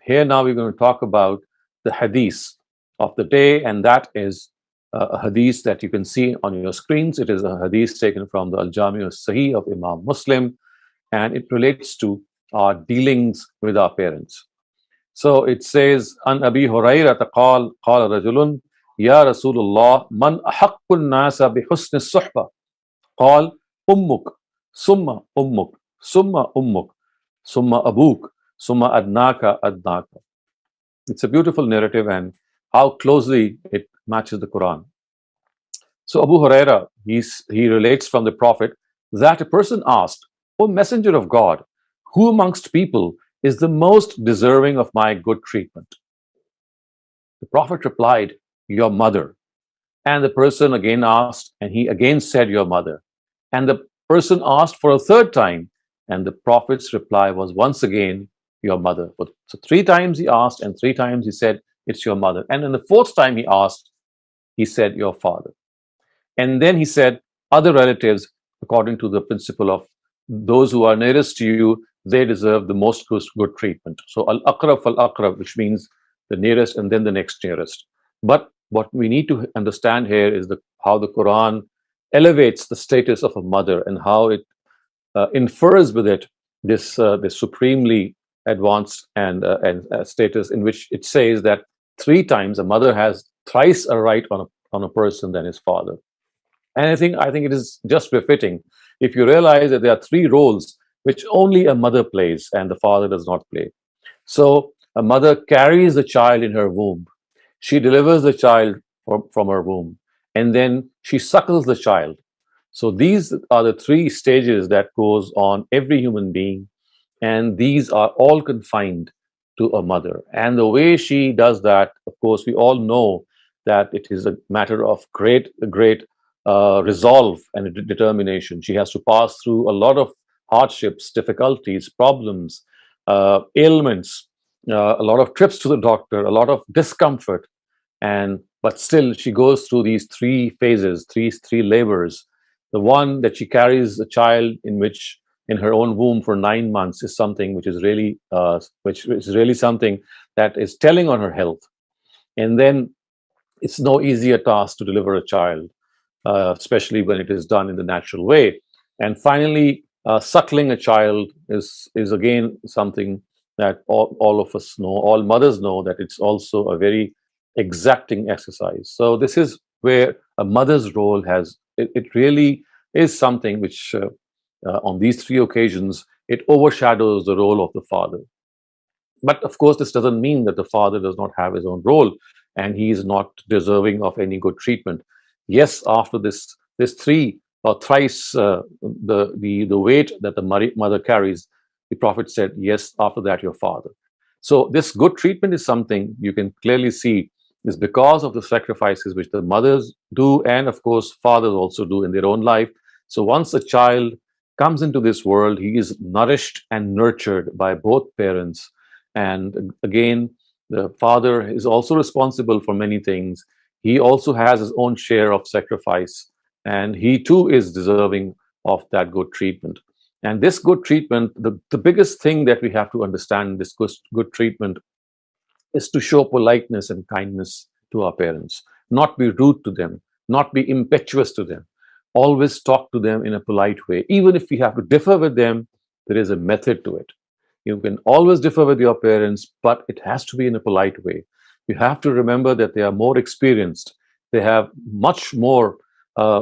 Here now we're going to talk about the hadith of the day, and that is a hadith that you can see on your screens. It is a hadith taken from the Al-Jami al-Sahih of Imam Muslim, and it relates to our dealings with our parents. So it says, An Abi Hurairah qala rajulun, Ya Rasulullah, man ahaqqun nasa bi husni suhba? قال أمك ثم أمك ثم أمك ثم أبوك ثم أدناك. It's a beautiful narrative, and how closely it matches the Quran. So Abu Huraira, he relates from the Prophet that a person asked, O Messenger of God, who amongst people is the most deserving of my good treatment? The Prophet replied, Your mother. And the person again asked, and he again said, Your mother. And the person asked for a third time, and the Prophet's reply was once again, Your mother. So three times he asked, and three times he said, It's your mother. And then the fourth time he asked, he said, Your father. And then he said, Other relatives, according to the principle of those who are nearest to you, they deserve the most good treatment. So al-aqrab fal-aqrab, which means the nearest and then the next nearest. But what we need to understand here is how the Quran elevates the status of a mother, and how it infers with it this supremely advanced and status, in which it says that three times a mother has thrice a right on a person than his father. And I think it is just befitting if you realize that there are three roles which only a mother plays and the father does not play. So a mother carries the child in her womb. She delivers the child from her womb, and then she suckles the child. So these are the three stages that goes on every human being, and these are all confined to a mother. And the way she does that, of course, we all know that it is a matter of great resolve and determination. She has to pass through a lot of hardships, difficulties, problems, ailments, a lot of trips to the doctor, a lot of discomfort, but still she goes through these three phases, three labors. The one that she carries a child in her own womb for 9 months is something which is really something that is telling on her health. And then it's no easier task to deliver a child, especially when it is done in the natural way. And finally, suckling a child is again something that all of us know, all mothers know, that it's also a very exacting exercise. So this is where a mother's role it really is something which on these three occasions, it overshadows the role of the father. But of course, this doesn't mean that the father does not have his own role and he is not deserving of any good treatment. Yes, after this three or thrice the weight that the mother carries, the Prophet said, yes, after that, your father. So this good treatment is something you can clearly see is because of the sacrifices which the mothers do, and of course, fathers also do in their own life. So once a child comes into this world, he is nourished and nurtured by both parents. And again, the father is also responsible for many things. He also has his own share of sacrifice, and he too is deserving of that good treatment. And this good treatment, the biggest thing that we have to understand in this good treatment is to show politeness and kindness to our parents, not be rude to them, not be impetuous to them. Always talk to them in a polite way. Even if you have to differ with them, there is a method to it. You can always differ with your parents, but it has to be in a polite way. You have to remember that they are more experienced. They have much more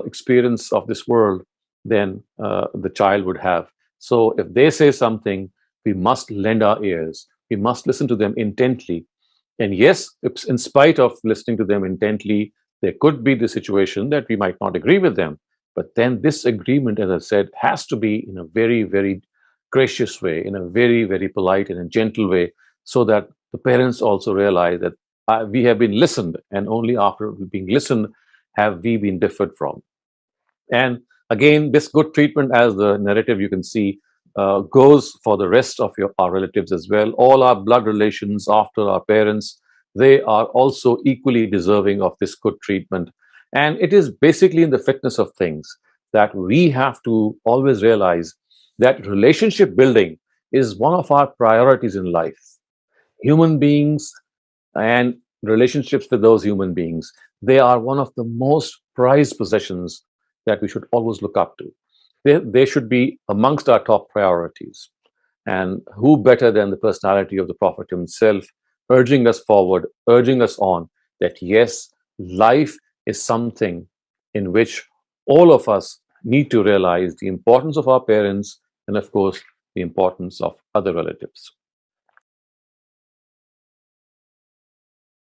experience of this world than the child would have. So if they say something, we must lend our ears. We must listen to them intently. And yes, in spite of listening to them intently, there could be the situation that we might not agree with them. But then this agreement, as I said, has to be in a very, very gracious way, in a very, very polite and a gentle way, so that the parents also realize that we have been listened, and only after being listened have we been differed from. And again, this good treatment, as the narrative you can see, goes for the rest of our relatives as well. All our blood relations after our parents, they are also equally deserving of this good treatment. And it is basically in the fitness of things that we have to always realize that relationship building is one of our priorities in life. Human beings and relationships with those human beings, they are one of the most prized possessions that we should always look up to. They should be amongst our top priorities. And who better than the personality of the Prophet himself, urging us forward, urging us on that yes, life is something in which all of us need to realize the importance of our parents and, of course, the importance of other relatives.